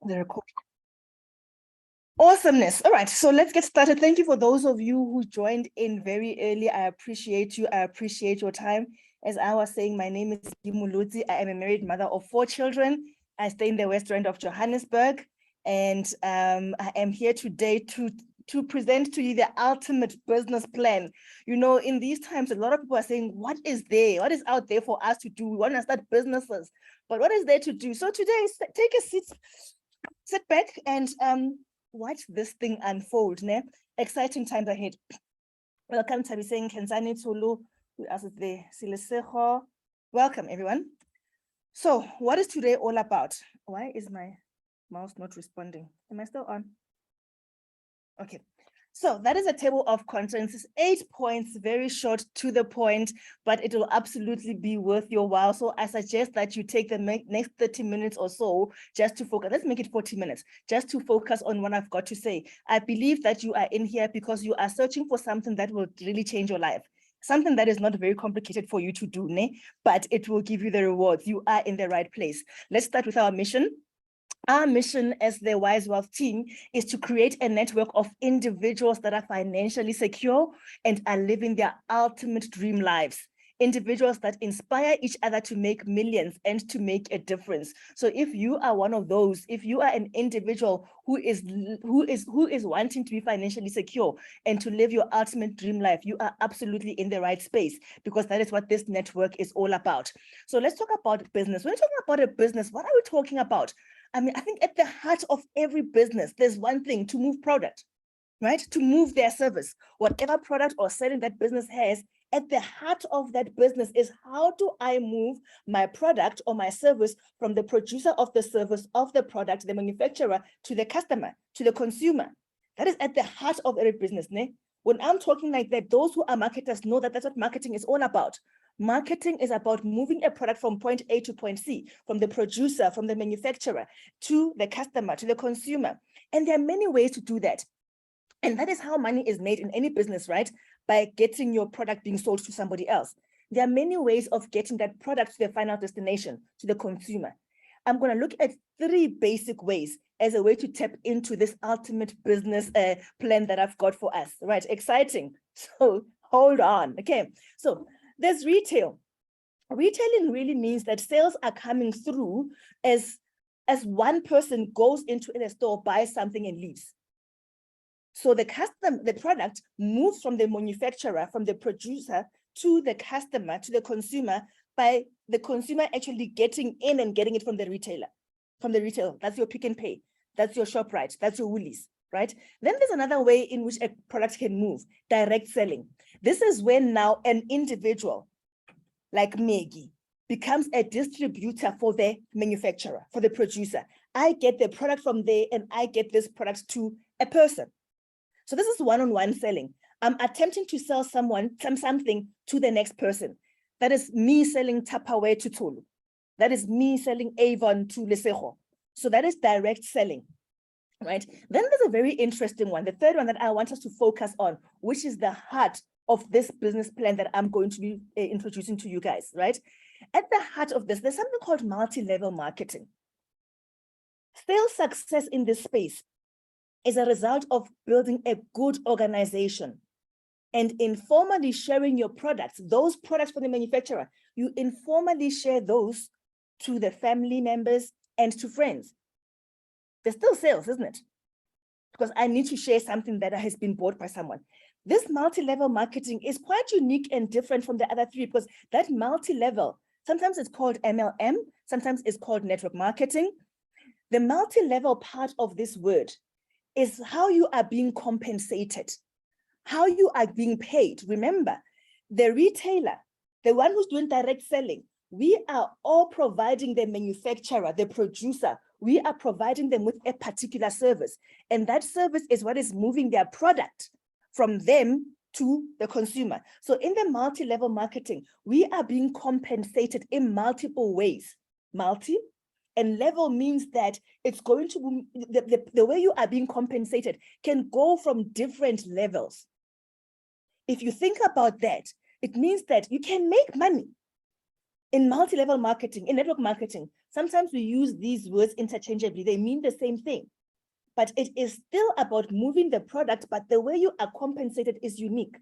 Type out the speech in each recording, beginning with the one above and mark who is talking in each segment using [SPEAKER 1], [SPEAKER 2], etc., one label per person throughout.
[SPEAKER 1] The record. Awesomeness. All right, so let's get started. Thank you for those of you who joined in very early. I appreciate you. I appreciate your time. As I was saying, my name is Dimuluzi. I am a married mother of 4 children. I stay in the West Rand of Johannesburg, and I am here today to present to you the ultimate business plan. You know, in these times, a lot of people are saying, what is there? What is out there for us to do? We want to start businesses, but what is there to do? So today, take a seat, sit back, and watch this thing unfold. Ne? Exciting times ahead. Welcome to Tabiseng Kenzani Tulu. Who else is there? Silesejo. Welcome, everyone. So, what is today all about? Why is my mouse not responding? Am I still on? Okay. So that is a table of contents, 8 points, very short, to the point, but it will absolutely be worth your while. So I suggest that you take the next 30 minutes or so just to focus. Let's make it 40 minutes, just to focus on what I've got to say. I believe that you are in here because you are searching for something that will really change your life. Something that is not very complicated for you to do, but it will give you the rewards. You are in the right place. Let's start with our mission. Our mission as the Wise Wealth team is to create a network of individuals that are financially secure and are living their ultimate dream lives. Individuals that inspire each other to make millions and to make a difference. So if you are one of those, if you are an individual who is wanting to be financially secure and to live your ultimate dream life, you are absolutely in the right space, because that is what this network is all about. So let's talk about business. When we're talking about a business, what are we talking about? I mean, I think at the heart of every business, there's one thing: to move product, right? To move their service. Whatever product or selling that business has, at the heart of that business is, how do I move my product or my service from the producer of the service, of the product, the manufacturer, to the customer, to the consumer? That is at the heart of every business. When I'm talking like that, those who are marketers know that that's what marketing is all about. Marketing is about moving a product from point A to point C, from the producer, from the manufacturer, to the customer, to the consumer. And there are many ways to do that. And that is how money is made in any business, right? By getting your product being sold to somebody else. There are many ways of getting that product to the final destination, to the consumer. I'm going to look at 3 basic ways as a way to tap into this ultimate business plan that I've got for us, right? Exciting. So hold on. Okay. So there's retail. Retailing really means that sales are coming through as one person goes into a store, buys something, and leaves. So the product moves from the manufacturer, from the producer, to the customer, to the consumer, by the consumer actually getting in and getting it from the retailer. From the retail, that's your Pick n Pay, that's your ShopRite, that's your Woolies, right? Then there's another way in which a product can move: direct selling. This is when now an individual like Maggie becomes a distributor for the manufacturer, for the producer. I get the product from there and I get this product to a person. So this is one-on-one selling. I'm attempting to sell something to the next person. That is me selling Tupperware to Tolu. That is me selling Avon to Lesego. So that is direct selling, right? Then there's a very interesting one, the third one that I want us to focus on, which is the heart of this business plan that I'm going to be introducing to you guys, right? At the heart of this, there's something called multi-level marketing. Sales success in this space is a result of building a good organization and informally sharing your products, those products from the manufacturer. You informally share those to the family members and to friends. There's still sales, isn't it? Because I need to share something that has been bought by someone. This multi-level marketing is quite unique and different from the other 3, because that multi-level, sometimes it's called MLM, sometimes it's called network marketing. The multi-level part of this word is how you are being compensated, how you are being paid. Remember, the retailer, the one who's doing direct selling, we are all providing the manufacturer, the producer, we are providing them with a particular service. And that service is what is moving their product from them to the consumer. So in the multi-level marketing, we are being compensated in multiple ways. Multi and level means that it's going to be, the way you are being compensated can go from different levels. If you think about that, it means that you can make money In multi-level marketing, in network marketing, sometimes we use these words interchangeably. They mean the same thing, but it is still about moving the product, but the way you are compensated is unique.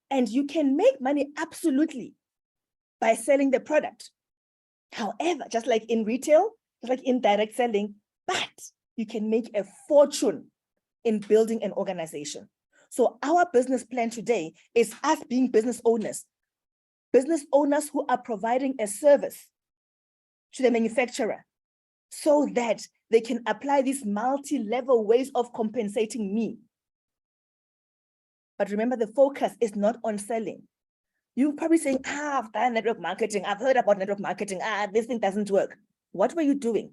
[SPEAKER 1] And you can make money absolutely by selling the product. However, just like in retail, just like in direct selling, but you can make a fortune in building an organization. So our business plan today is us being business owners who are providing a service to the manufacturer so that they can apply these multi-level ways of compensating me. But remember, the focus is not on selling. You're probably saying, I've done network marketing. I've heard about network marketing. This thing doesn't work. What were you doing?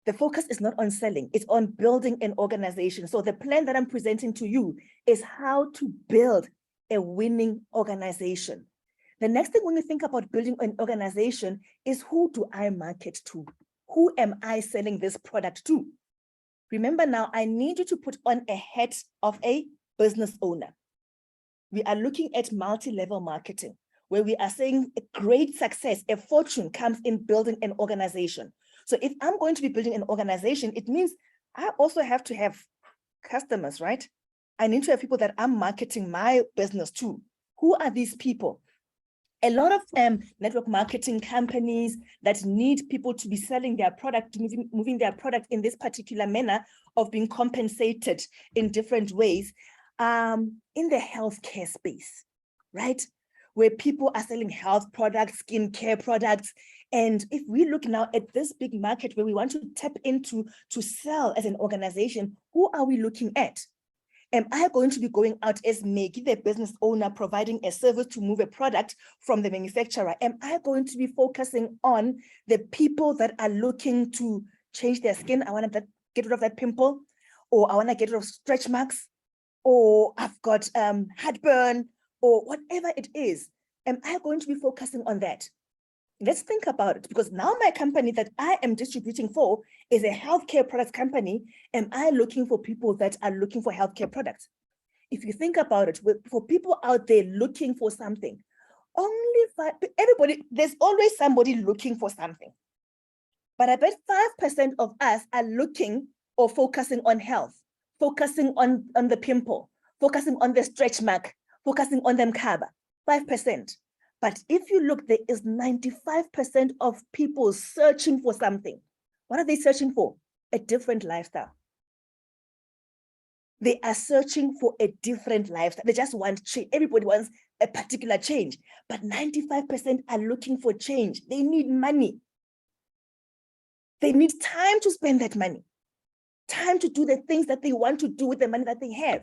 [SPEAKER 1] The focus is not on selling. It's on building an organization. So the plan that I'm presenting to you is how to build a winning organization. The next thing when you think about building an organization is, who do I market to? Who am I selling this product to? Remember now, I need you to put on a hat of a business owner. We are looking at multi-level marketing, where we are saying a great success, a fortune comes in building an organization. So if I'm going to be building an organization, it means I also have to have customers, right? I need to have people that I'm marketing my business to. Who are these people? A lot of network marketing companies that need people to be selling their product, moving their product in this particular manner of being compensated in different ways, in the healthcare space, right? Where people are selling health products, skincare products. And if we look now at this big market where we want to tap into to sell as an organization, who are we looking at? Am I going to be going out as Maggie, the business owner, providing a service to move a product from the manufacturer? Am I going to be focusing on the people that are looking to change their skin? I want to get rid of that pimple, or I want to get rid of stretch marks, or I've got heartburn, or whatever it is. Am I going to be focusing on that? Let's think about it, because now my company that I am distributing for is a healthcare products company. Am I looking for people that are looking for healthcare products? If you think about it, for people out there looking for something, everybody, there's always somebody looking for something. But I bet 5% of us are looking or focusing on health, focusing on the pimple, focusing on the stretch mark, focusing on them kaba, 5%. But if you look, there is 95% of people searching for something. What are they searching for? A different lifestyle. They are searching for a different lifestyle. They just want change. Everybody wants a particular change, but 95% are looking for change. They need money. They need time to spend that money, time to do the things that they want to do with the money that they have.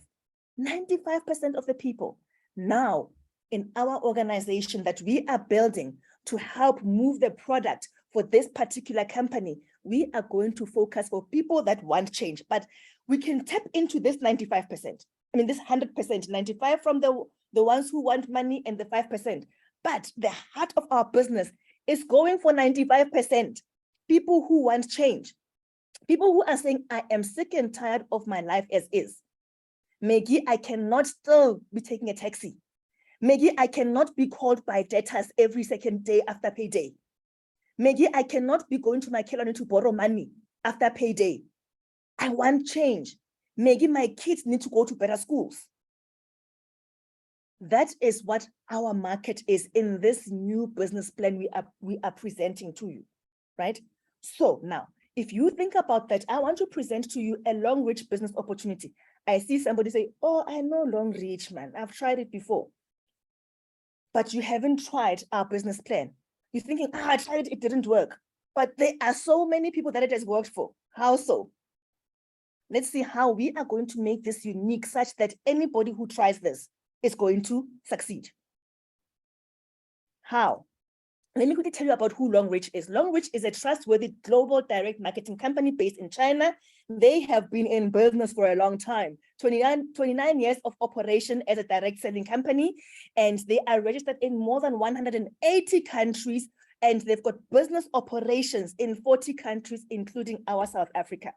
[SPEAKER 1] 95% of the people now in our organization that we are building to help move the product for this particular company, we are going to focus for people that want change, but we can tap into this 95%. I mean, this 100%, 95 from the ones who want money and the 5%. But the heart of our business is going for 95%. People who want change. People who are saying, I am sick and tired of my life as is. Maggie, I cannot still be taking a taxi. Maggie, I cannot be called by debtors every second day after payday. Maggie, I cannot be going to my Kelani to borrow money after payday. I want change. Maggie, my kids need to go to better schools. That is what our market is in this new business plan we are presenting to you, right? So now, if you think about that, I want to present to you a long reach business opportunity. I see somebody say, oh, I know long reach, man. I've tried it before. But you haven't tried our business plan. You're thinking, I tried it, it didn't work. But there are so many people that it has worked for. How so? Let's see how we are going to make this unique such that anybody who tries this is going to succeed. How? Let me quickly tell you about who Long Reach is. Long Reach is a trustworthy global direct marketing company based in China. They have been in business for a long time, 29 years of operation as a direct selling company, and they are registered in more than 180 countries, and they've got business operations in 40 countries, including our South Africa.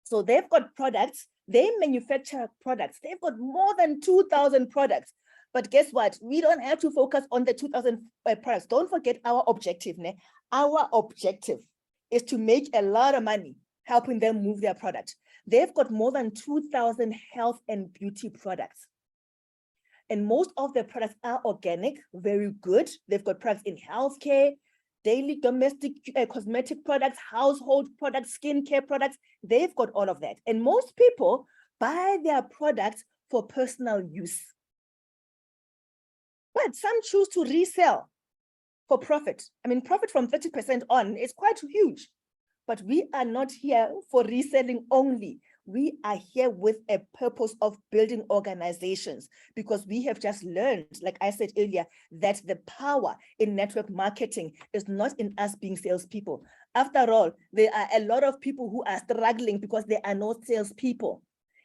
[SPEAKER 1] So they've got products, they manufacture products. They've got more than 2,000 products. But guess what? We don't have to focus on the 2,000 products. Don't forget our objective. Our objective is to make a lot of money helping them move their product. They've got more than 2,000 health and beauty products. And most of their products are organic, very good. They've got products in healthcare, daily domestic cosmetic products, household products, skincare products. They've got all of that. And most people buy their products for personal use. But some choose to resell for profit. I mean, profit from 30% on is quite huge. But we are not here for reselling only. We are here with a purpose of building organizations, because we have just learned, like I said earlier, that the power in network marketing is not in us being salespeople. After all, there are a lot of people who are struggling because there are no salespeople.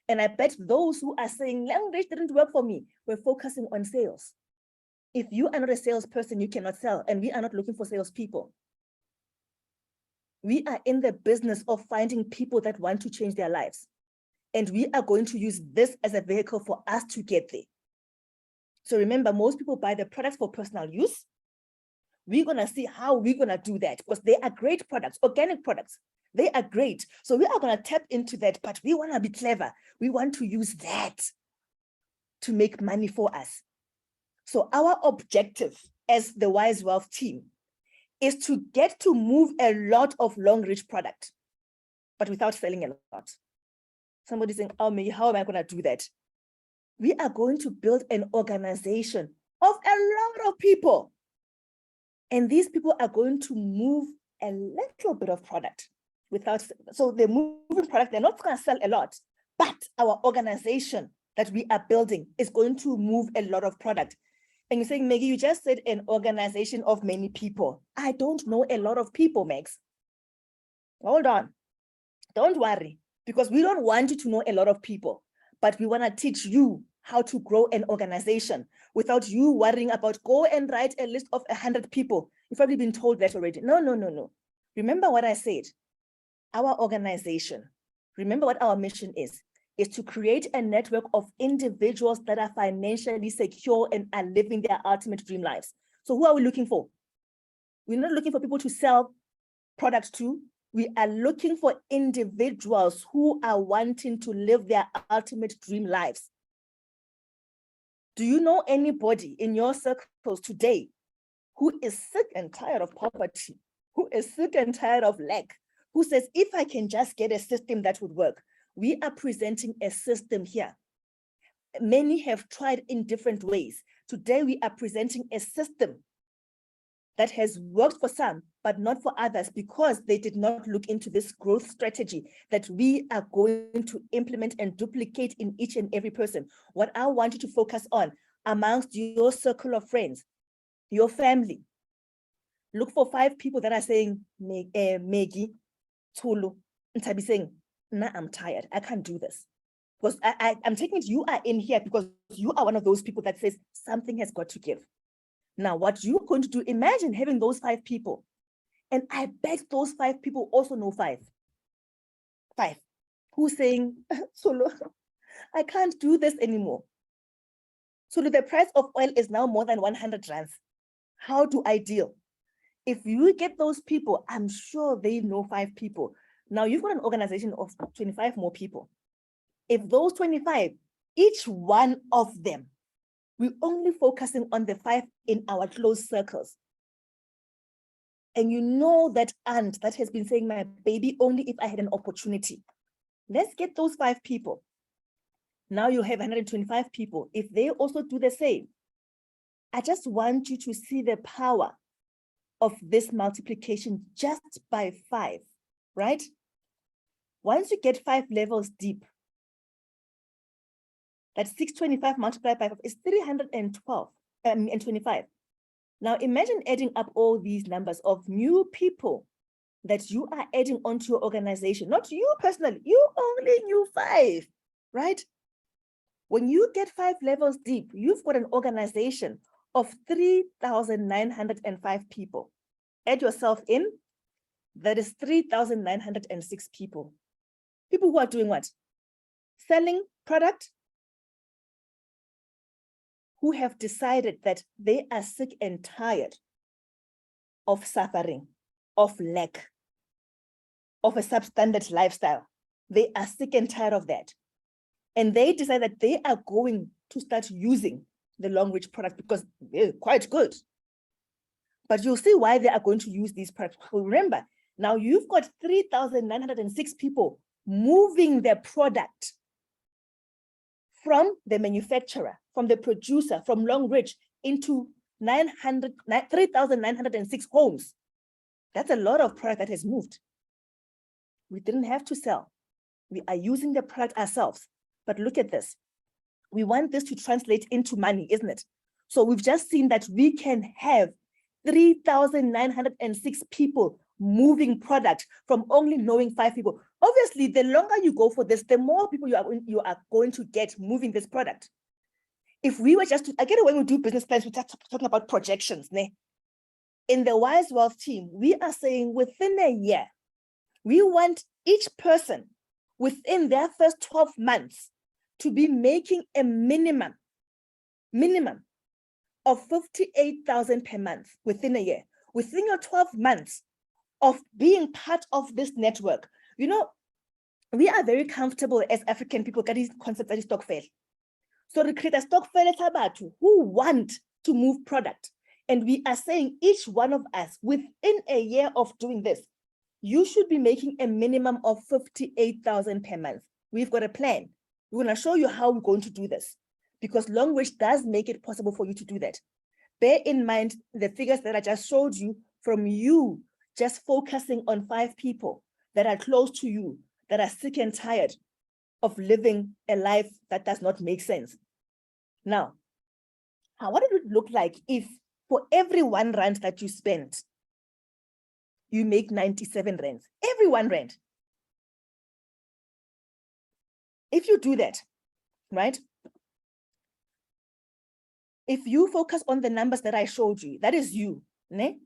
[SPEAKER 1] And I bet those who are saying language didn't work for me, we're focusing on sales. If you are not a salesperson, you cannot sell, and we are not looking for salespeople. We are in the business of finding people that want to change their lives. And we are going to use this as a vehicle for us to get there. So remember, most people buy the products for personal use. We're going to see how we're going to do that, because they are great products, organic products. They are great. So we are going to tap into that, but we want to be clever. We want to use that to make money for us. So our objective as the Wise Wealth team is to get to move a lot of long-reach product, but without selling a lot. Somebody's saying, oh, Maggie, how am I going to do that? We are going to build an organization of a lot of people. And these people are going to move a little bit of product without, so they're moving product, they're not going to sell a lot, but our organization that we are building is going to move a lot of product. And you're saying, Maggie, you just said an organization of many people. I don't know a lot of people, Max. Hold on. Don't worry, because we don't want you to know a lot of people, but we want to teach you how to grow an organization without you worrying about go and write a list of 100 people. You've probably been told that already. No. Remember what I said. Our organization, remember what our mission is to create a network of individuals that are financially secure and are living their ultimate dream lives. So who are we looking for? We're not looking for people to sell products to. We are looking for individuals who are wanting to live their ultimate dream lives. Do you know anybody in your circles today who is sick and tired of poverty, who is sick and tired of lack, who says, if I can just get a system that would work? We are presenting a system here. Many have tried in different ways. Today, we are presenting a system that has worked for some, but not for others, because they did not look into this growth strategy that we are going to implement and duplicate in each and every person. What I want you to focus on amongst your circle of friends, your family, look for 5 people that are saying, Maggie, Tulu, and Tabi saying, nah, I'm tired, I can't do this. Because I'm taking it you are in here because you are one of those people that says something has got to give. Now, what you're going to do, imagine having those 5 people. And I bet those 5 people also know 5. 5. Who's saying, Solo, I can't do this anymore. Solo, the price of oil is now more than 100 rands. How do I deal? If you get those people, I'm sure they know 5 people. Now you've got an organization of 25 more people. If those 25, each one of them, we're only focusing on the 5 in our close circles. And you know that aunt that has been saying, my baby, only if I had an opportunity. Let's get those 5 people. Now you have 125 people. If they also do the same, I just want you to see the power of this multiplication just by 5, right? Once you get 5 levels deep, that's 625 multiplied by 5 is 312 and 25. Now imagine adding up all these numbers of new people that you are adding onto your organization, not you personally, you only knew 5, right? When you get 5 levels deep, you've got an organization of 3,905 people. Add yourself in, that is 3,906 people. People who are doing what? Selling product. who have decided that they are sick and tired of suffering, of lack, of a substandard lifestyle. They are sick and tired of that. And they decide that they are going to start using the long-reach product because they're quite good. But you'll see why they are going to use these products. Remember, now you've got 3,906 people moving their product from the manufacturer, from the producer, from long-reach into 3,906 homes. That's a lot of product that has moved. We didn't have to sell. We are using the product ourselves. But look at this. We want this to translate into money, isn't it? So we've just seen that we can have 3,906 people moving product from only knowing 5 people. Obviously, the longer you go for this, the more people you are going to get moving this product. If we were just to, again, when we do business plans, we're talking about projections. Ne? In the Wise Wealth team, we are saying within a year, we want each person within their first 12 months to be making a minimum of 58,000 per month within a year. Within your 12 months of being part of this network, you know, we are very comfortable as African people getting this concept that is stokvel. So we create a stokvel who want to move product. And we are saying each one of us within a year of doing this, you should be making a minimum of 58,000 per month. We've got a plan. We're going to show you how we're going to do this because long-reach does make it possible for you to do that. Bear in mind the figures that I just showed you from you just focusing on 5 people that are close to you, that are sick and tired of living a life that does not make sense. Now, what would it look like if for every 1 rand that you spend, you make 97 rands, every 1 rand? If you do that, right? If you focus on the numbers that I showed you, that is you, ne?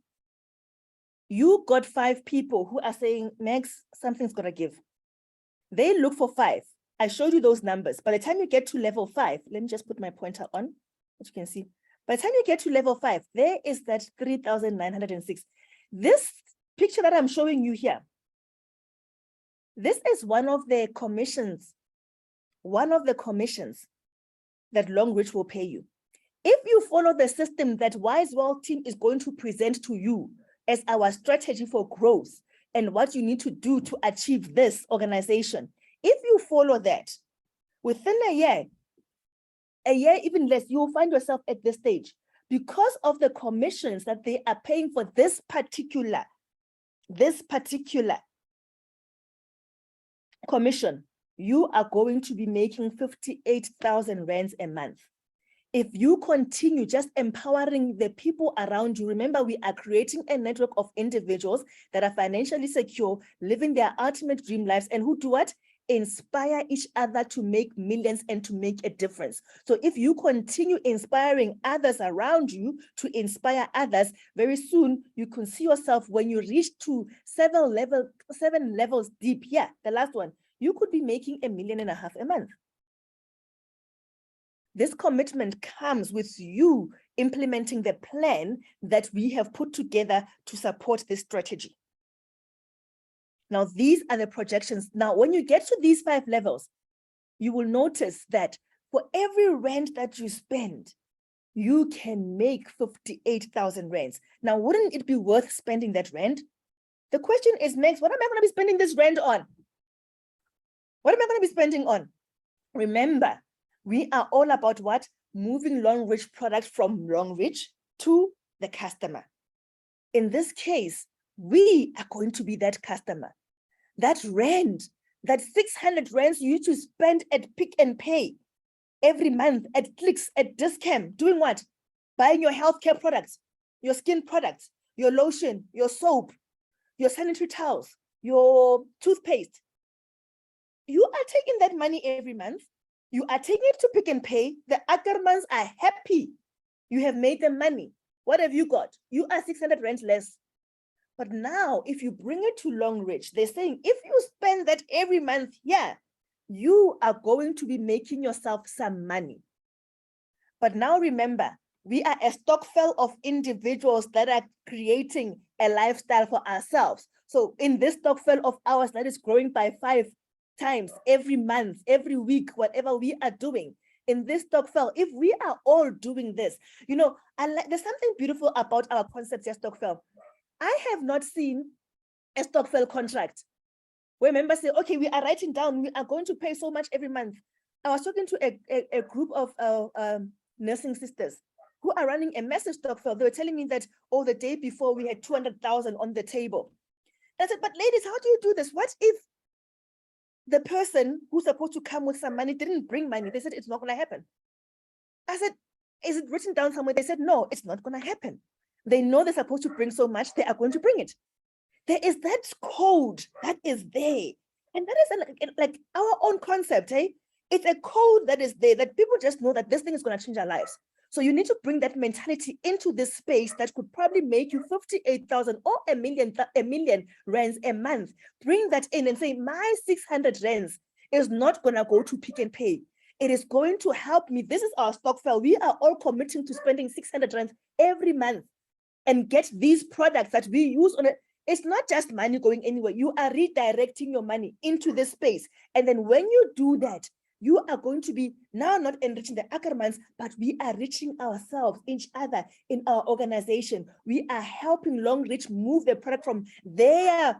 [SPEAKER 1] You got 5 people who are saying, Max, something's got to give. They look for 5. I showed you those numbers. By the time you get to level 5, let me just put my pointer on, as you can see. By the time you get to level 5, there is that 3,906. This picture that I'm showing you here, this is one of the commissions that long-reach will pay you. If you follow the system that Wise Wealth team is going to present to you as our strategy for growth and what you need to do to achieve this organization, if you follow that, within a year even less, you will find yourself at this stage. Because of the commissions that they are paying for this particular commission, you are going to be making 58,000 rands a month. If you continue just empowering the people around you, remember we are creating a network of individuals that are financially secure, living their ultimate dream lives, and who do what? Inspire each other to make millions and to make a difference. So if you continue inspiring others around you to inspire others, very soon you can see yourself when you reach to 7 levels deep. Yeah, the last one, you could be making $1.5 million a month. This commitment comes with you implementing the plan that we have put together to support this strategy. Now, these are the projections. Now, when you get to these 5 levels, you will notice that for every rand that you spend, you can make 58,000 rands. Now, wouldn't it be worth spending that rand? The question is, Max, what am I going to be spending this rand on? What am I going to be spending on? Remember, we are all about what? Moving long-reach products from long-reach to the customer. In this case, we are going to be that customer. That rand, that 600 rands you used to spend at Pick and Pay every month, at Clicks, at Discam, doing what? Buying your healthcare products, your skin products, your lotion, your soap, your sanitary towels, your toothpaste. You are taking that money every month. You are taking it to Pick and Pay. The Ackermans are happy. You have made them money. What have you got? You are 600 rand less. But now, if you bring it to long-reach, they're saying, if you spend that every month here, you are going to be making yourself some money. But now remember, we are a stokvel of individuals that are creating a lifestyle for ourselves. So in this stokvel of ours that is growing by 5 times every month, every week, whatever we are doing, in this stokvel, if we are all doing this, you know, there's something beautiful about our concept here, stokvel. I have not seen a stokvel contract where members say, okay, we are writing down, we are going to pay so much every month. I was talking to a group of nursing sisters who are running a massive stokvel. They were telling me that, oh, the day before we had 200,000 on the table. I said, but ladies, how do you do this? What if the person who's supposed to come with some money didn't bring money? They said, it's not going to happen. I said, is it written down somewhere? They said, no, it's not going to happen. They know they're supposed to bring so much, they are going to bring it. There is that code that is there. And that is like our own concept, eh? It's a code that is there that people just know that this thing is going to change our lives. So you need to bring that mentality into this space that could probably make you 58,000 or a million rands a month. Bring that in and say, my 600 rands is not going to go to Pick and Pay. It is going to help me. This is our stokvel. We are all committing to spending 600 rands every month and get these products that we use on it. It's not just money going anywhere. You are redirecting your money into this space. And then when you do that, you are going to be now not enriching the Ackermans, but we are reaching ourselves, each other in our organization. We are helping Longreach move the product from their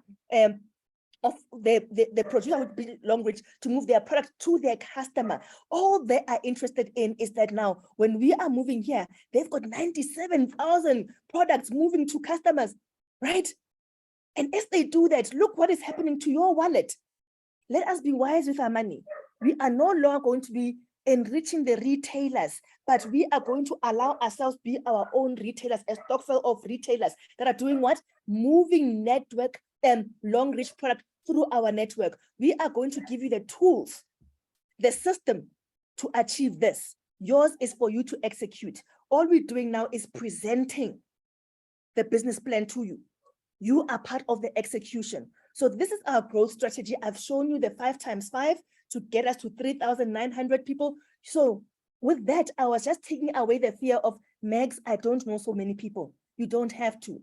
[SPEAKER 1] of the producer would be Longreach to move their product to their customer. All they are interested in is that now when we are moving here, they've got 97,000 products moving to customers, right? And as they do that, look what is happening to your wallet. Let us be wise with our money. We are no longer going to be enriching the retailers, but we are going to allow ourselves be our own retailers, a stokvel of retailers that are doing what? Moving network and Longreach product through our network. We are going to give you the tools, the system to achieve this. Yours is for you to execute. All we're doing now is presenting the business plan to you. You are part of the execution. So this is our growth strategy. I've shown you the 5 times 5 to get us to 3,900 people. So with that, I was just taking away the fear of, Megs, I don't know so many people. You don't have to.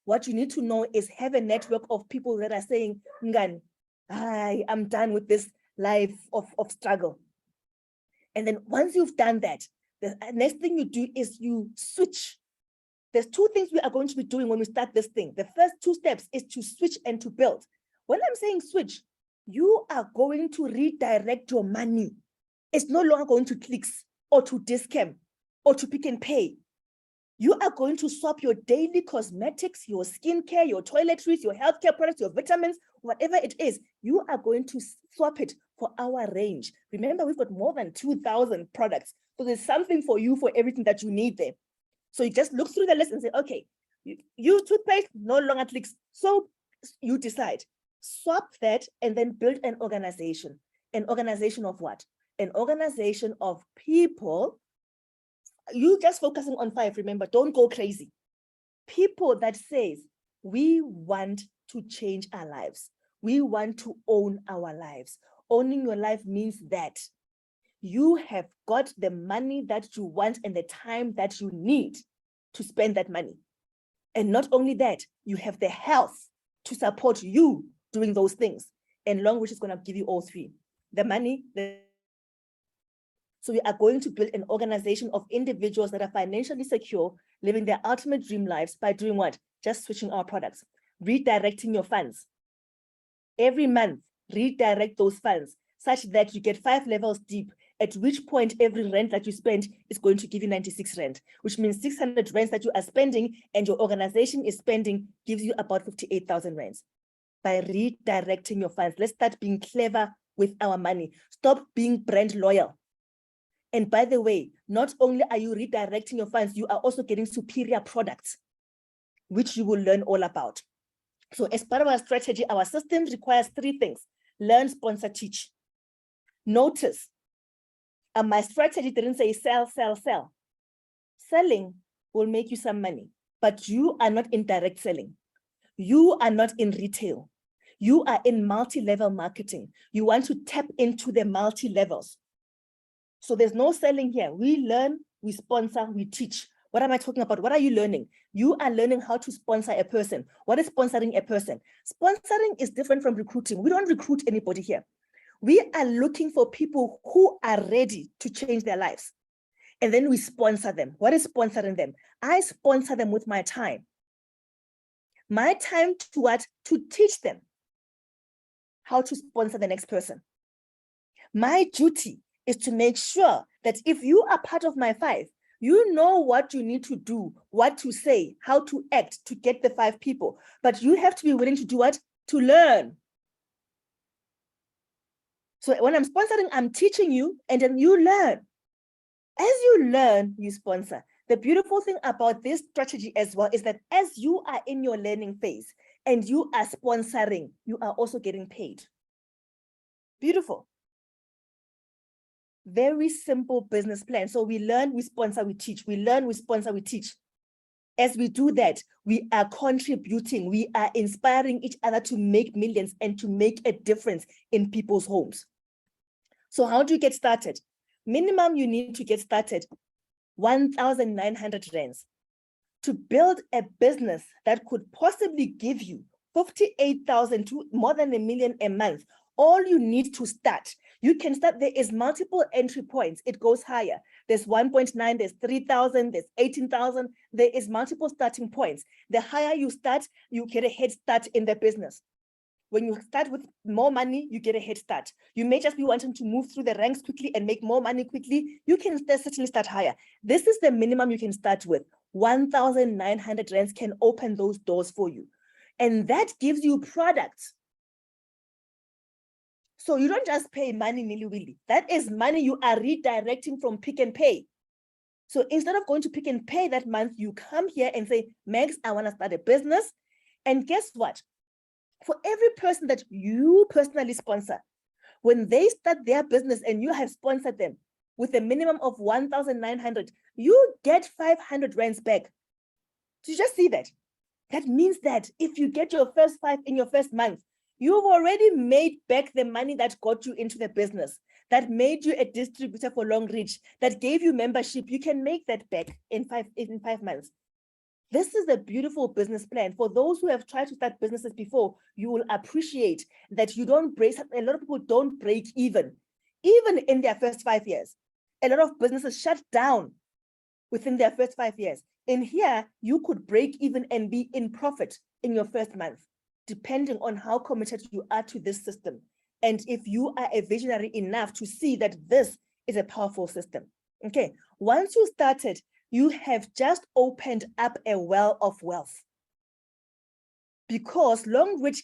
[SPEAKER 1] What you need to know is have a network of people that are saying, Ngani, I am done with this life of struggle. And then once you've done that, the next thing you do is you switch. There's 2 things we are going to be doing when we start this thing. The first 2 steps is to switch and to build. When I'm saying switch, you are going to redirect your money. It's no longer going to Clicks or to Discam or to Pick and Pay. You are going to swap your daily cosmetics, your skincare, your toiletries, your healthcare products, your vitamins, whatever it is. You are going to swap it for our range. Remember, we've got more than 2,000 products. So there's something for you for everything that you need there. So you just look through the list and say, okay, you toothpaste, no longer Clicks. So you decide, swap that and then build an organization. An organization of what? An organization of people. You just focusing on 5, remember, don't go crazy. People that says, we want to change our lives. We want to own our lives. Owning your life means that you have got the money that you want and the time that you need to spend that money. And not only that, you have the health to support you doing those things. And Longreach is going to give you all 3. The money, so we are going to build an organization of individuals that are financially secure, living their ultimate dream lives by doing what? Just switching our products, redirecting your funds. Every month, redirect those funds such that you get 5 levels deep, at which point every rand that you spend is going to give you 96 rand, which means 600 rands that you are spending and your organization is spending gives you about 58,000 rands. By redirecting your funds, let's start being clever with our money. Stop being brand loyal. And by the way, not only are you redirecting your funds, you are also getting superior products, which you will learn all about. So as part of our strategy, our system requires 3 things. Learn, sponsor, teach. Notice, my strategy didn't say sell, sell, sell. Selling will make you some money, but you are not in direct selling. You are not in retail. You are in multi-level marketing. You want to tap into the multi-levels. So there's no selling here. We learn, we sponsor, we teach. What am I talking about? What are you learning? You are learning how to sponsor a person. What is sponsoring a person? Sponsoring is different from recruiting. We don't recruit anybody here. We are looking for people who are ready to change their lives. And then we sponsor them. What is sponsoring them? I sponsor them with my time. My time to what? To teach them how to sponsor the next person. My duty is to make sure that if you are part of my 5, you know what you need to do, what to say, how to act to get the 5 people. But you have to be willing to do what? To learn. So when I'm sponsoring, I'm teaching you, and then you learn. As you learn, you sponsor. The beautiful thing about this strategy as well is that as you are in your learning phase and you are sponsoring, you are also getting paid. Beautiful. Very simple business plan. So we learn, we sponsor, we teach. We learn, we sponsor, we teach. As we do that, we are contributing, we are inspiring each other to make millions and to make a difference in people's homes. So how do you get started? Minimum you need to get started, 1,900 rands. To build a business that could possibly give you 58,000 to more than $1 million a month, all you need to start. You can start, there is multiple entry points. It goes higher. There's 1.9, there's 3,000, there's 18,000. There is multiple starting points. The higher you start, you get a head start in the business. When you start with more money, you get a head start. You may just be wanting to move through the ranks quickly and make more money quickly. You can certainly start higher. This is the minimum you can start with. 1,900 rands can open those doors for you. And that gives you products. So you don't just pay money nilly-willy. That is money you are redirecting from Pick and Pay. So instead of going to Pick and Pay that month, you come here and say, Megs, I want to start a business. And guess what? For every person that you personally sponsor, when they start their business and you have sponsored them with a minimum of 1,900, you get 500 rands back. So you just see that. That means that if you get your first 5 in your first month, you've already made back the money that got you into the business, that made you a distributor for Long Reach, that gave you membership. You can make that back in 5 months. This is a beautiful business plan. For those who have tried to start businesses before, you will appreciate that you don't break. A lot of people don't break even in their first 5 years. A lot of businesses shut down within their first 5 years. In here, you could break even and be in profit in your first month, depending on how committed you are to this system. And if you are a visionary enough to see that this is a powerful system. Okay, once you started, you have just opened up a well of wealth. Because Long Reach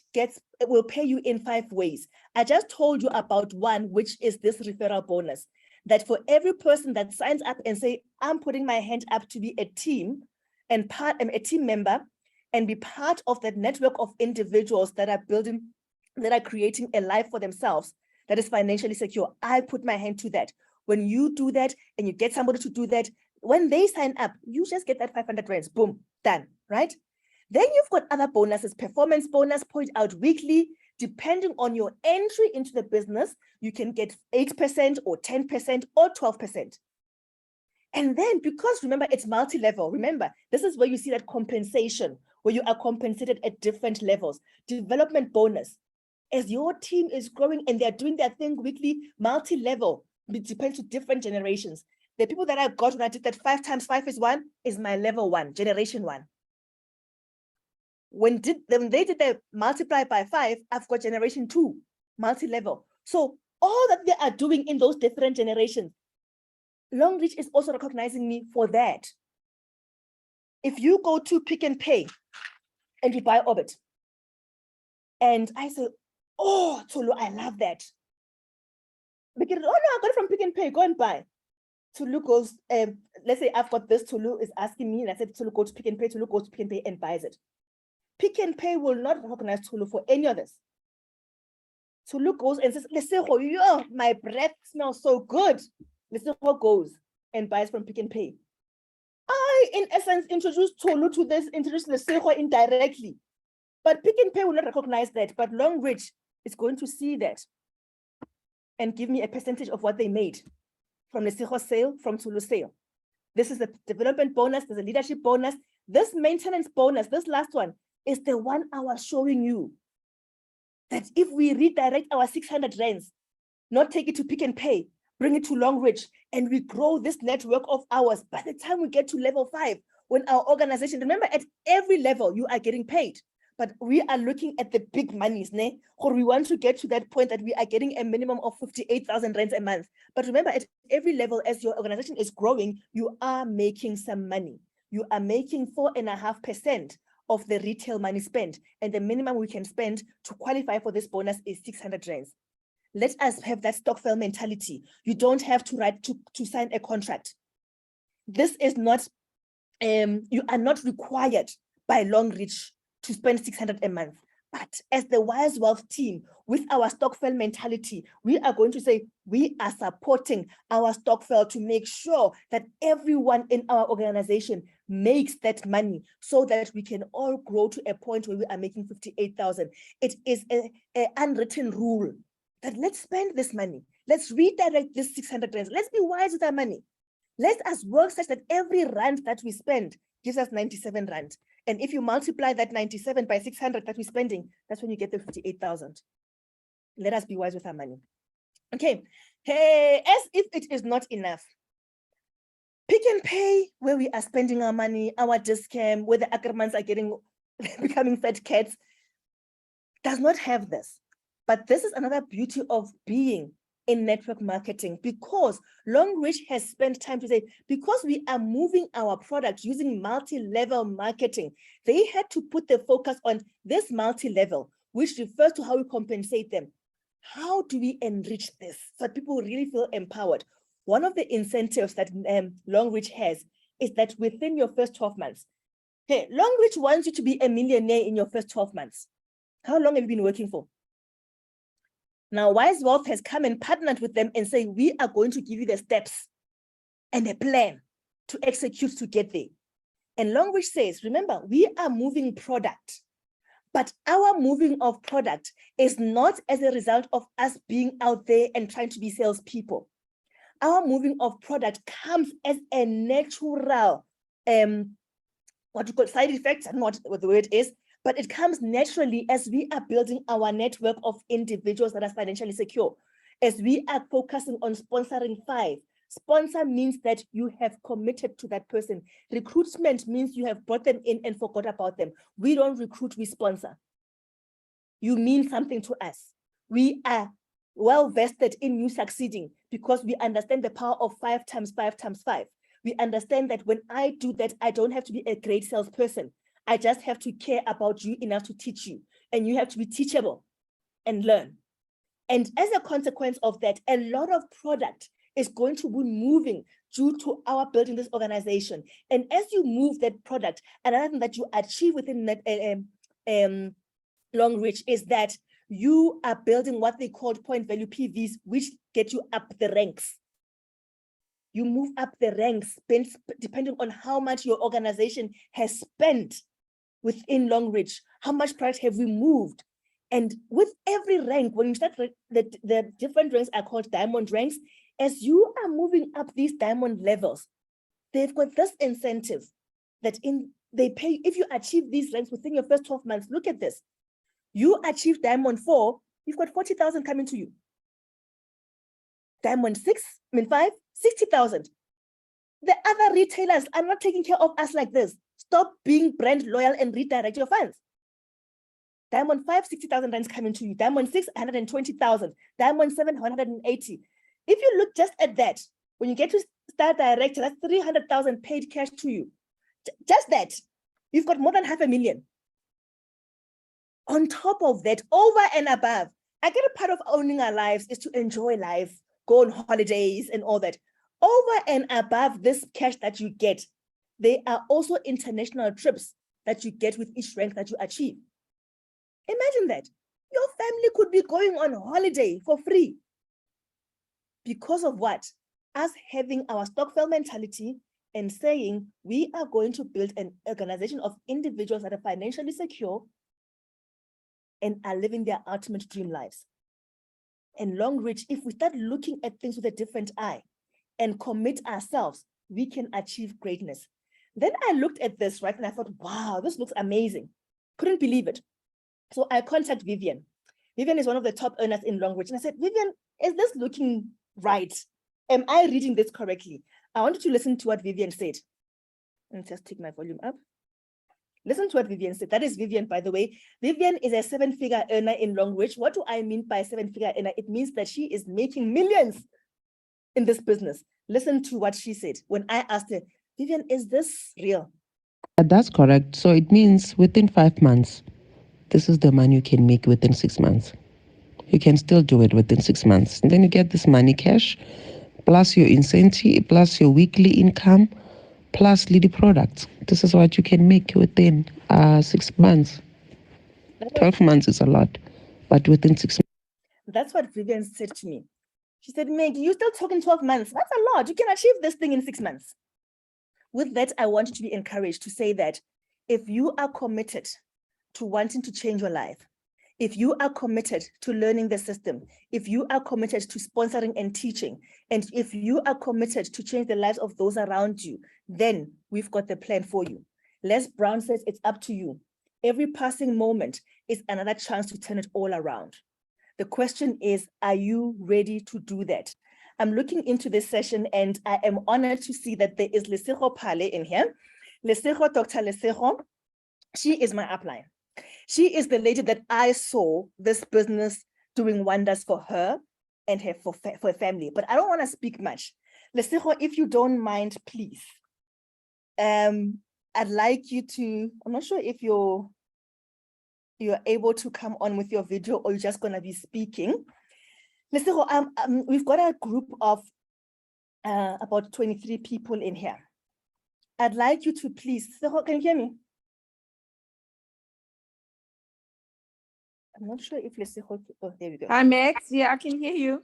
[SPEAKER 1] will pay you in 5 ways. I just told you about one, which is this referral bonus. That for every person that signs up and say, I'm putting my hand up to be a team and a team member and be part of that network of individuals that are building, that are creating a life for themselves that is financially secure. I put my hand to that. When you do that and you get somebody to do that, when they sign up, you just get that 500 rands, boom, done, right? Then you've got other bonuses, performance bonus, point out weekly. Depending on your entry into the business, you can get 8% or 10% or 12%. And then, because remember, it's multi-level. Remember, this is where you see that compensation, where you are compensated at different levels. Development bonus. As your team is growing and they're doing their thing weekly, multi-level, it depends on different generations. The people that I got when I did that 5 times 5 is 1 is my level 1, generation 1. When they did the multiply by 5, I've got generation 2, multi-level. So all that they are doing in those different generations, Long Reach is also recognizing me for that. If you go to Pick and Pay and you buy Orbit, and I say, oh, Tulu, I love that. Because, oh no, I got it from Pick and Pay, go and buy. Tulu goes, let's say I've got this, Tulu is asking me, and I said, Tulu, go to Pick and Pay, Tulu goes to Pick and Pay and buys it. Pick and Pay will not recognize Tulu for any of this. Tulu goes and says, Lesego, yo, my breath smells so good. Lesego goes and buys from Pick and Pay. I, in essence, introduced Tulu to this, introduced Lesego indirectly. But Pick and Pay will not recognize that, but Long Reach is going to see that and give me a percentage of what they made. from the Lesego sale, from Tulu sale. This is the development bonus, there's a leadership bonus. This maintenance bonus, this last one, is the one I was showing you. That if we redirect our 600 rands, not take it to Pick and Pay, bring it to Longreach, and we grow this network of ours, by the time we get to level 5, when our organization, remember at every level you are getting paid, but we are looking at the big monies, or we want to get to that point that we are getting a minimum of 58,000 rands a month. But remember, at every level, as your organization is growing, you are making some money. You are making 4.5% of the retail money spent, and the minimum we can spend to qualify for this bonus is 600 rands. Let us have that stokvel mentality. You don't have to write to sign a contract. This is not, you are not required by Longreach to spend 600 a month. But as the Wise Wealth team, with our stokvel mentality, we are going to say we are supporting our stokvel to make sure that everyone in our organization makes that money so that we can all grow to a point where we are making 58,000. It is an unwritten rule that let's spend this money. Let's redirect this 600 rands. Let's be wise with our money. Let us work such that every rand that we spend gives us 97 rand. And if you multiply that 97 by 600 that we're spending, that's when you get the 58,000. Let us be wise with our money. Okay, hey, as if it is not enough, Pick and Pay, where we are spending our money, our discount, where the Ackermans are getting becoming fat cats, does not have this. But this is another beauty of being in network marketing, because Longreach has spent time to say, because we are moving our product using multi-level marketing, they had to put the focus on this multi-level, which refers to how we compensate them. How do we enrich this so that people really feel empowered? One of the incentives that Longreach has is that within your first 12 months, okay, Longreach wants you to be a millionaire in your first 12 months. How long have you been working for? Now, Wise Wealth has come and partnered with them and say, we are going to give you the steps and a plan to execute to get there. And Longreach says, remember, we are moving product, but our moving of product is not as a result of us being out there and trying to be salespeople. Our moving of product comes as a natural, what you call side effects, I don't know what the word is, but it comes naturally as we are building our network of individuals that are financially secure, as we are focusing on sponsoring 5. Sponsor means that you have committed to that person. Recruitment means you have brought them in and forgot about them. We don't recruit, we sponsor. You mean something to us. We are well vested in you succeeding because we understand the power of 5 times 5 times 5. We understand that when I do that, I don't have to be a great salesperson. I just have to care about you enough to teach you, and you have to be teachable and learn. And as a consequence of that, a lot of product is going to be moving due to our building this organization. And as you move that product, another thing that you achieve within that Longreach is that you are building what they call point value PVs, which get you up the ranks. You move up the ranks depending on how much your organization has spent within Longreach. How much product have we moved? And with every rank, when you start, the different ranks are called diamond ranks. As you are moving up these diamond levels, they've got this incentive that they pay, if you achieve these ranks within your first 12 months, look at this. You achieve diamond 4, you've got 40,000 coming to you. Diamond 5, 60,000. The other retailers are not taking care of us like this. Stop being brand loyal and redirect your funds. Diamond 5, 60,000 rands coming to you. Diamond 6, 120,000. Diamond 7, 180. If you look just at that, when you get to Star Director, that's 300,000 paid cash to you. Just that, you've got more than 500,000. On top of that, over and above, I get a part of owning our lives is to enjoy life, go on holidays and all that. Over and above this cash that you get, there are also international trips that you get with each rank that you achieve. Imagine that. Your family could be going on holiday for free. Because of what? Us having our stokvel mentality and saying we are going to build an organization of individuals that are financially secure and are living their ultimate dream lives. And Longreach, if we start looking at things with a different eye, and commit ourselves, we can achieve greatness. Then I looked at this, right? And I thought, wow, this looks amazing. Couldn't believe it. So I contacted Vivian. Vivian is one of the top earners in Longreach. And I said, Vivian, is this looking right? Am I reading this correctly? I wanted to listen to what Vivian said. And just take my volume up. Listen to what Vivian said. That is Vivian, by the way. Vivian is a 7-figure earner in Longreach. What do I mean by 7-figure earner? It means that she is making millions in this business. Listen to what she said when I asked her, Vivian, is this real?
[SPEAKER 2] That's correct. So it means within 5 months, this is the money you can make within 6 months. You can still do it within 6 months. And then you get this money cash, plus your incentive, plus your weekly income, plus lead products. This is what you can make within 6 months. 12 months is a lot, but within 6 months.
[SPEAKER 1] That's what Vivian said to me. She said, Maggie, you're still talking 12 months. That's a lot. You can achieve this thing in 6 months. With that, I want you to be encouraged to say that if you are committed to wanting to change your life, if you are committed to learning the system, if you are committed to sponsoring and teaching, and if you are committed to change the lives of those around you, then we've got the plan for you. Les Brown says it's up to you. Every passing moment is another chance to turn it all around. The question is, are you ready to do that? I'm looking into this session and I am honored to see that there is Lesego Pale in here. Lesego, Dr. Lesego, she is my upline. She is the lady that I saw this business doing wonders for her and her for her family. But I don't want to speak much. Lesego, if you don't mind, please. I'd like you to, I'm not sure if you're able to come on with your video or you're just going to be speaking. Lesego, we've got a group of about 23 people in here. I'd like you to please, Lesego, can you hear me? I'm not sure if Lesego, oh, there we go.
[SPEAKER 3] Hi, Max. Yeah, I can hear you.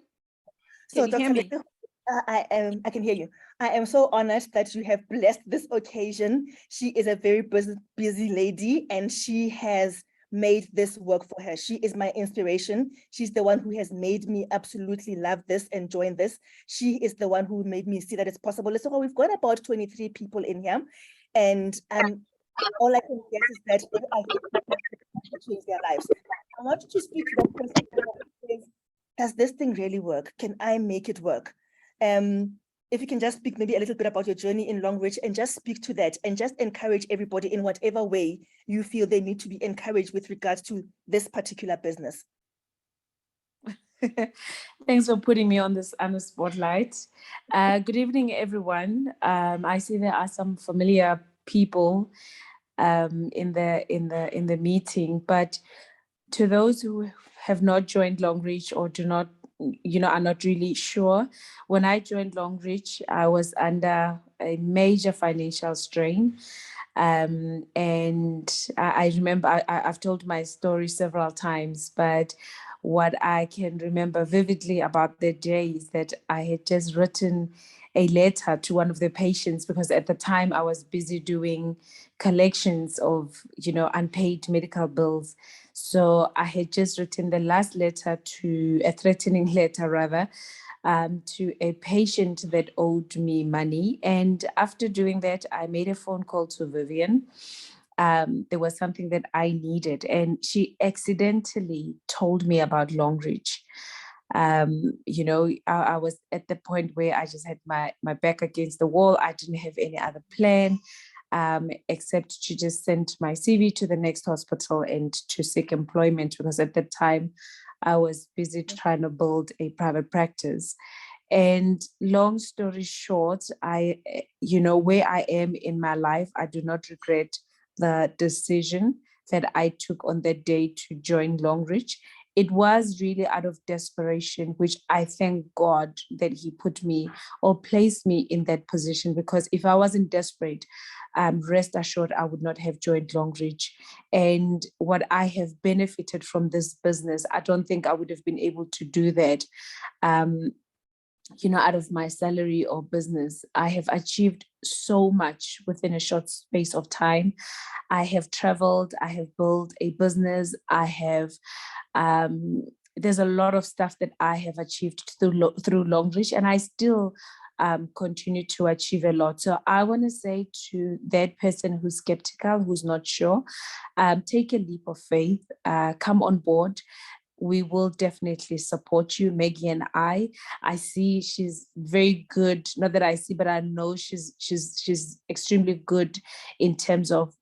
[SPEAKER 1] So, Dr. Lesego, I can hear you. I am so honored that you have blessed this occasion. She is a very busy lady and she has made this work for her. She is my inspiration. She's the one who has made me absolutely love this and join this. She is the one who made me see that it's possible. So we've got about 23 people in here, and all I can guess is that I change their lives. I want you to speak to that person. Does this thing really work? Can I make it work? If you can just speak maybe a little bit about your journey in Longreach and just speak to that and just encourage everybody in whatever way you feel they need to be encouraged with regards to this particular business.
[SPEAKER 3] Thanks for putting me on the spotlight. Good evening, everyone. I see there are some familiar people in the meeting, but to those who have not joined Longreach or do not, are not really sure, when I joined Longreach, I was under a major financial strain. And I remember I've told my story several times, but what I can remember vividly about the day is that I had just written a letter to one of the patients, because at the time I was busy doing collections of, unpaid medical bills. So I had just written the last letter, to a threatening letter rather, to a patient that owed me money. And after doing that, I made a phone call to Vivian. There was something that I needed, and she accidentally told me about Longreach. I was at the point where I just had my back against the wall. I didn't have any other plan except to just send my CV to the next hospital and to seek employment, because at that time I was busy trying to build a private practice. And long story short, where I am in my life, I do not regret the decision that I took on that day to join Longreach. It was really out of desperation, which I thank God that he put me or placed me in that position, because if I wasn't desperate, rest assured, I would not have joined Longreach. And what I have benefited from this business, I don't think I would have been able to do that. Out of my salary or business. I have achieved so much within a short space of time. I have traveled, I have built a business, I have, there's a lot of stuff that I have achieved through Longreach, and I still continue to achieve a lot. So I want to say to that person who's skeptical, who's not sure, take a leap of faith, come on board. We will definitely support you, Maggie and I see she's very good, not that I see, but I know she's extremely good in terms of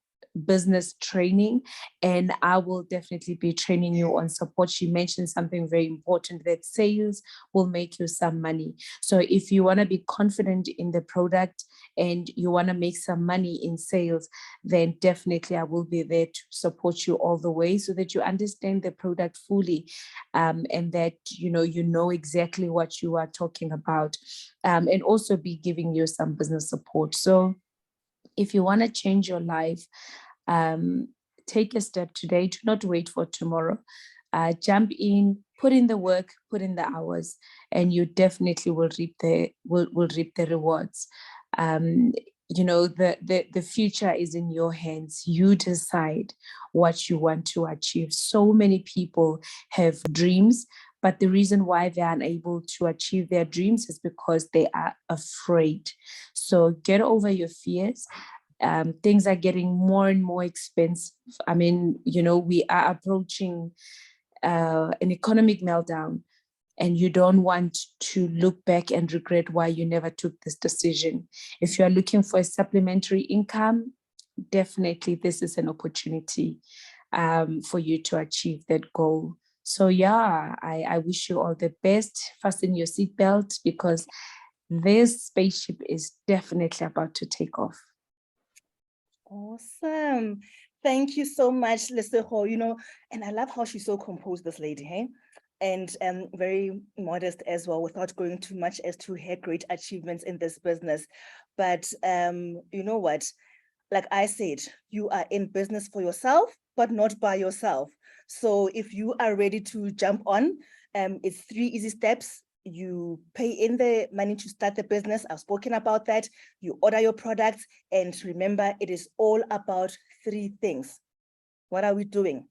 [SPEAKER 3] business training, and I will definitely be training you on support. She mentioned something very important, that sales will make you some money. So if you want to be confident in the product and you want to make some money in sales, then definitely I will be there to support you all the way, so that you understand the product fully, and that you know exactly what you are talking about, and also be giving you some business support. So if you want to change your life, take a step today. Do not wait for tomorrow. Jump in, put in the work, put in the hours, and you definitely will reap the rewards. The future is in your hands. You decide what you want to achieve. So many people have dreams, but the reason why they're unable to achieve their dreams is because they are afraid. So get over your fears. Things are getting more and more expensive. I mean, we are approaching an economic meltdown, and you don't want to look back and regret why you never took this decision. If you are looking for a supplementary income, definitely this is an opportunity for you to achieve that goal. So yeah, I wish you all the best. Fasten your seatbelt, because this spaceship is definitely about to take off.
[SPEAKER 1] Awesome. Thank you so much, Lesego. And I love how she's so composed, this lady, hey? And very modest as well, without going too much as to her great achievements in this business. But you know what? Like I said, you are in business for yourself, but not by yourself. So if you are ready to jump on, it's 3 easy steps. You pay in the money to start the business. I've spoken about that. You order your products, and remember, it is all about 3 things. What are we doing?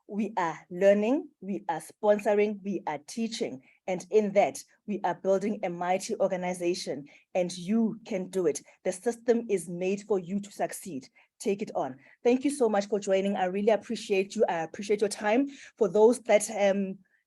[SPEAKER 1] We are learning, we are sponsoring, we are teaching. And in that, we are building a mighty organization, and you can do it. The system is made for you to succeed. Take it on. Thank you so much for joining. I really appreciate you. I appreciate your time. For those that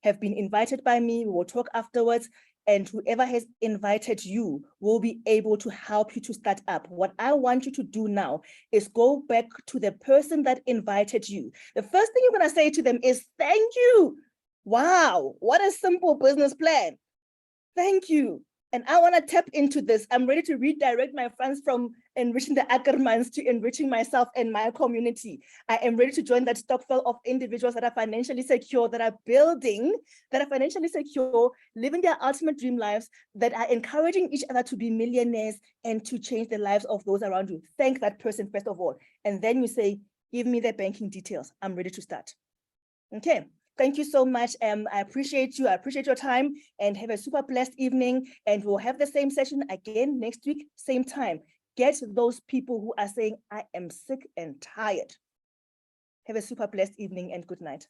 [SPEAKER 1] have been invited by me, we will talk afterwards. And whoever has invited you will be able to help you to start up. What I want you to do now is go back to the person that invited you. The first thing you're going to say to them is, thank you. Wow, what a simple business plan. Thank you. And I want to tap into this. I'm ready to redirect my funds from enriching the Ackermans to enriching myself and my community. I am ready to join that stokvel of individuals that are financially secure, that are building, that are financially secure, living their ultimate dream lives, that are encouraging each other to be millionaires and to change the lives of those around you. Thank that person first of all. And then you say, give me the banking details. I'm ready to start. Okay. Thank you so much. I appreciate you. I appreciate your time, and have a super blessed evening. And we'll have the same session again next week, same time. Get those people who are saying, I am sick and tired. Have a super blessed evening and good night.